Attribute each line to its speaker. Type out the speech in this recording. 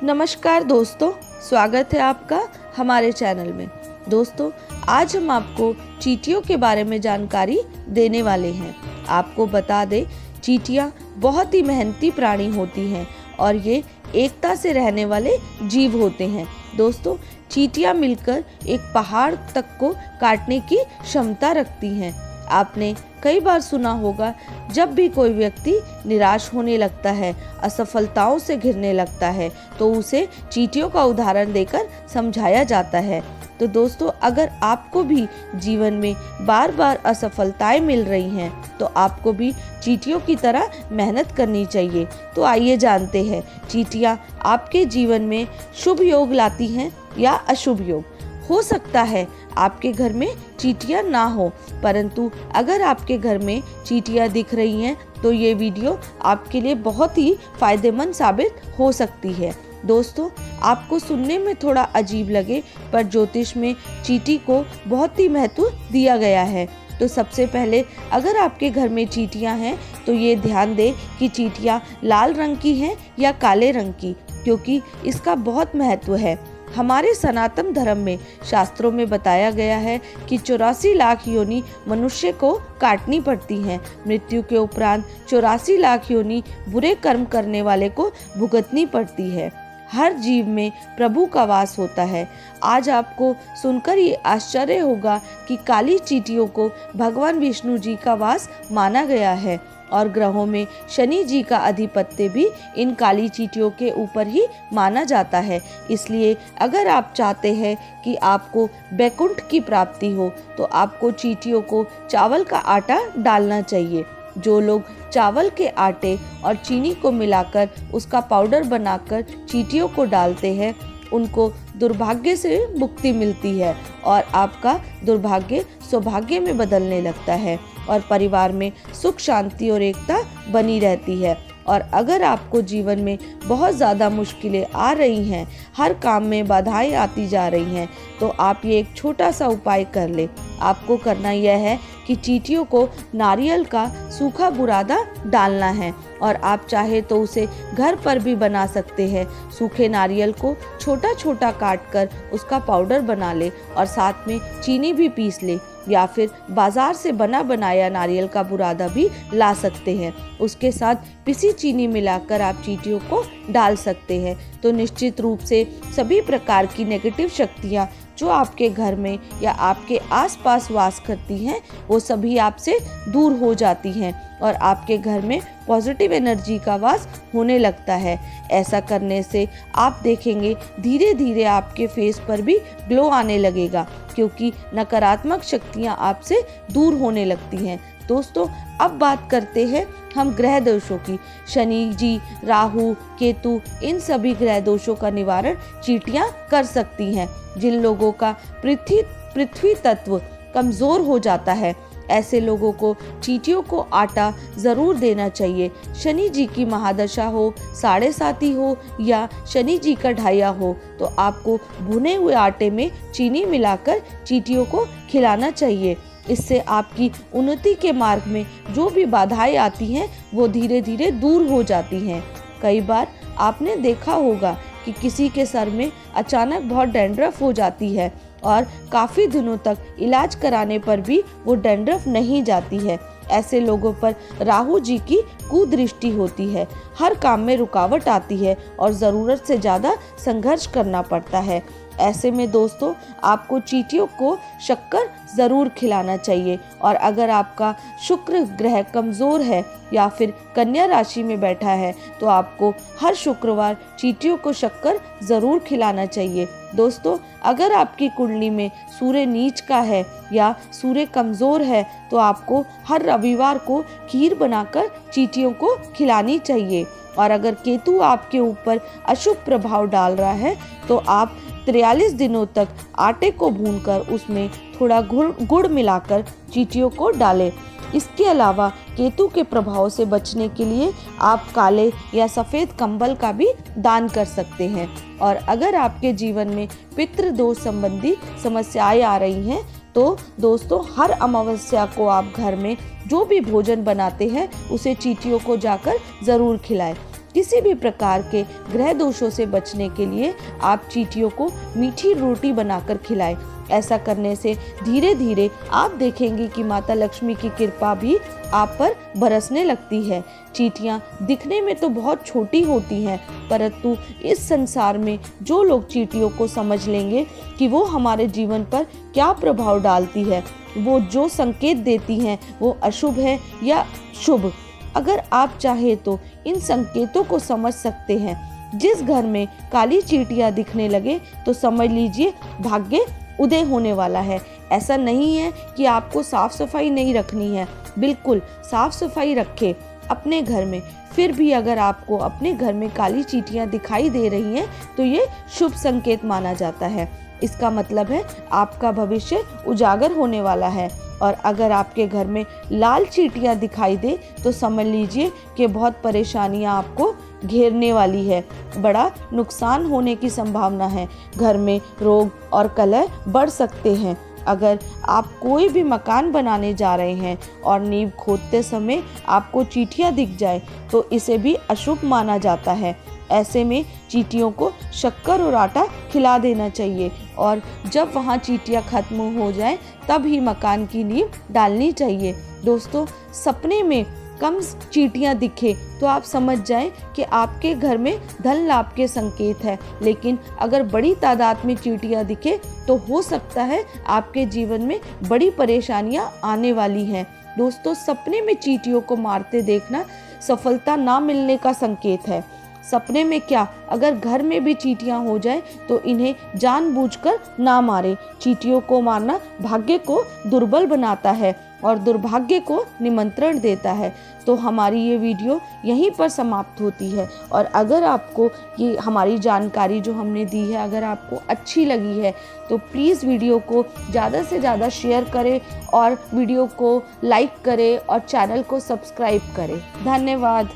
Speaker 1: नमस्कार दोस्तों, स्वागत है आपका हमारे चैनल में। दोस्तों, आज हम आपको चींटियों के बारे में जानकारी देने वाले हैं। आपको बता दें, चींटियां बहुत ही मेहनती प्राणी होती हैं और ये एकता से रहने वाले जीव होते हैं। दोस्तों, चींटियां मिलकर एक पहाड़ तक को काटने की क्षमता रखती हैं। आपने कई बार सुना होगा, जब भी कोई व्यक्ति निराश होने लगता है, असफलताओं से घिरने लगता है, तो उसे चींटियों का उदाहरण देकर समझाया जाता है। तो दोस्तों, अगर आपको भी जीवन में बार बार असफलताएं मिल रही हैं, तो आपको भी चींटियों की तरह मेहनत करनी चाहिए। तो आइए जानते हैं, चींटियां आपके जीवन में शुभ योग लाती हैं या अशुभ योग। हो सकता है आपके घर में चींटियां ना हो, परंतु अगर आपके घर में चींटियां दिख रही हैं तो ये वीडियो आपके लिए बहुत ही फायदेमंद साबित हो सकती है। दोस्तों, आपको सुनने में थोड़ा अजीब लगे, पर ज्योतिष में चींटी को बहुत ही महत्व दिया गया है। तो सबसे पहले, अगर आपके घर में चींटियां हैं तो ये ध्यान दें कि चींटियां लाल रंग की हैं या काले रंग की, क्योंकि इसका बहुत महत्व है। हमारे सनातन धर्म में शास्त्रों में बताया गया है कि 84 लाख योनि मनुष्य को काटनी पड़ती हैं। मृत्यु के उपरांत 84 लाख योनि बुरे कर्म करने वाले को भुगतनी पड़ती है। हर जीव में प्रभु का वास होता है। आज आपको सुनकर ये आश्चर्य होगा कि काली चींटियों को भगवान विष्णु जी का वास माना गया है और ग्रहों में शनि जी का आधिपत्य भी इन काली चींटियों के ऊपर ही माना जाता है। इसलिए अगर आप चाहते हैं कि आपको वैकुंठ की प्राप्ति हो, तो आपको चींटियों को चावल का आटा डालना चाहिए। जो लोग चावल के आटे और चीनी को मिलाकर उसका पाउडर बनाकर चींटियों को डालते हैं, उनको दुर्भाग्य से मुक्ति मिलती है और आपका दुर्भाग्य सौभाग्य में बदलने लगता है और परिवार में सुख शांति और एकता बनी रहती है। और अगर आपको जीवन में बहुत ज़्यादा मुश्किलें आ रही हैं, हर काम में बाधाएं आती जा रही हैं, तो आप ये एक छोटा सा उपाय कर ले। आपको करना यह है कि चींटियों को नारियल का सूखा बुरादा डालना है और आप चाहे तो उसे घर पर भी बना सकते हैं। सूखे नारियल को छोटा छोटा काट कर उसका पाउडर बना ले और साथ में चीनी भी पीस ले, या फिर बाजार से बना बनाया नारियल का बुरादा भी ला सकते हैं। उसके साथ पिसी चीनी मिलाकर आप चींटियों को डाल सकते हैं। तो निश्चित रूप से सभी प्रकार की नेगेटिव शक्तियाँ जो आपके घर में या आपके आसपास वास करती हैं, वो सभी आपसे दूर हो जाती हैं और आपके घर में पॉजिटिव एनर्जी का वास होने लगता है। ऐसा करने से आप देखेंगे धीरे धीरे आपके फेस पर भी ग्लो आने लगेगा, क्योंकि नकारात्मक शक्तियां आपसे दूर होने लगती हैं। दोस्तों, अब बात करते हैं हम ग्रह दोषों की। शनि जी, राहु, केतु, इन सभी ग्रह दोषों का निवारण चींटियां कर सकती हैं। जिन लोगों का पृथ्वी तत्व कमजोर हो जाता है, ऐसे लोगों को चींटियों को आटा जरूर देना चाहिए। शनि जी की महादशा हो, 7.5 हो या शनि जी का ढाया हो, तो आपको भुने हुए आटे में चीनी मिलाकर चींटियों को खिलाना चाहिए। इससे आपकी उन्नति के मार्ग में जो भी बाधाएं आती हैं, वो धीरे धीरे दूर हो जाती हैं। कई बार आपने देखा होगा कि किसी के सर में अचानक बहुत डैंड्रफ हो जाती है और काफ़ी दिनों तक इलाज कराने पर भी वो डैंड्रफ नहीं जाती है। ऐसे लोगों पर राहु जी की कुदृष्टि होती है। हर काम में रुकावट आती है और ज़रूरत से ज़्यादा संघर्ष करना पड़ता है। ऐसे में दोस्तों, आपको चींटियों को शक्कर ज़रूर खिलाना चाहिए। और अगर आपका शुक्र ग्रह कमज़ोर है या फिर कन्या राशि में बैठा है, तो आपको हर शुक्रवार चींटियों को शक्कर ज़रूर खिलाना चाहिए। दोस्तों, अगर आपकी कुंडली में सूर्य नीच का है या सूर्य कमज़ोर है, तो आपको हर रविवार को खीर बनाकर चींटियों को खिलानी चाहिए। और अगर केतु आपके ऊपर अशुभ प्रभाव डाल रहा है, तो आप 43 दिनों तक आटे को भूनकर उसमें थोड़ा गुड़ मिलाकर चींटियों को डालें। इसके अलावा केतु के प्रभाव से बचने के लिए आप काले या सफ़ेद कंबल का भी दान कर सकते हैं। और अगर आपके जीवन में पितृ दोष संबंधी समस्याएं आ रही हैं, तो दोस्तों, हर अमावस्या को आप घर में जो भी भोजन बनाते हैं, उसे चींटियों को जाकर ज़रूर खिलाएं। किसी भी प्रकार के ग्रह दोषों से बचने के लिए आप चींटियों को मीठी रोटी बनाकर खिलाएं। ऐसा करने से धीरे धीरे आप देखेंगे कि माता लक्ष्मी की कृपा भी आप पर बरसने लगती है। चींटियां दिखने में तो बहुत छोटी होती हैं, परंतु इस संसार में जो लोग चींटियों को समझ लेंगे कि वो हमारे जीवन पर क्या प्रभाव डालती है, वो जो संकेत देती हैं वो अशुभ है या शुभ, अगर आप चाहे तो इन संकेतों को समझ सकते हैं। जिस घर में काली चींटियां दिखने लगे तो समझ लीजिए भाग्य उदय होने वाला है। ऐसा नहीं है कि आपको साफ सफाई नहीं रखनी है, बिल्कुल साफ सफाई रखें अपने घर में। फिर भी अगर आपको अपने घर में काली चींटियां दिखाई दे रही हैं तो ये शुभ संकेत माना जाता है। इसका मतलब है आपका भविष्य उजागर होने वाला है। और अगर आपके घर में लाल चींटियां दिखाई दे तो समझ लीजिए कि बहुत परेशानियां आपको घेरने वाली है, बड़ा नुकसान होने की संभावना है। घर में रोग और कलह बढ़ सकते हैं। अगर आप कोई भी मकान बनाने जा रहे हैं और नींव खोदते समय आपको चींटियां दिख जाए तो इसे भी अशुभ माना जाता है। ऐसे में चींटियों को शक्कर और आटा खिला देना चाहिए और जब वहाँ चींटियां खत्म हो जाए तब ही मकान की नींव डालनी चाहिए। दोस्तों, सपने में कम चींटियां दिखे तो आप समझ जाएं कि आपके घर में धन लाभ के संकेत है, लेकिन अगर बड़ी तादाद में चींटियां दिखे तो हो सकता है आपके जीवन में बड़ी परेशानियां आने वाली हैं। दोस्तों, सपने में चींटियों को मारते देखना सफलता ना मिलने का संकेत है। सपने में क्या, अगर घर में भी चींटियां हो जाए तो इन्हें जानबूझकर ना मारें। चींटियों को मारना भाग्य को दुर्बल बनाता है और दुर्भाग्य को निमंत्रण देता है। तो हमारी ये वीडियो यहीं पर समाप्त होती है। और अगर आपको ये हमारी जानकारी जो हमने दी है अगर आपको अच्छी लगी है तो प्लीज़ वीडियो को ज़्यादा से ज़्यादा शेयर करें और वीडियो को लाइक करें और चैनल को सब्सक्राइब करें। धन्यवाद।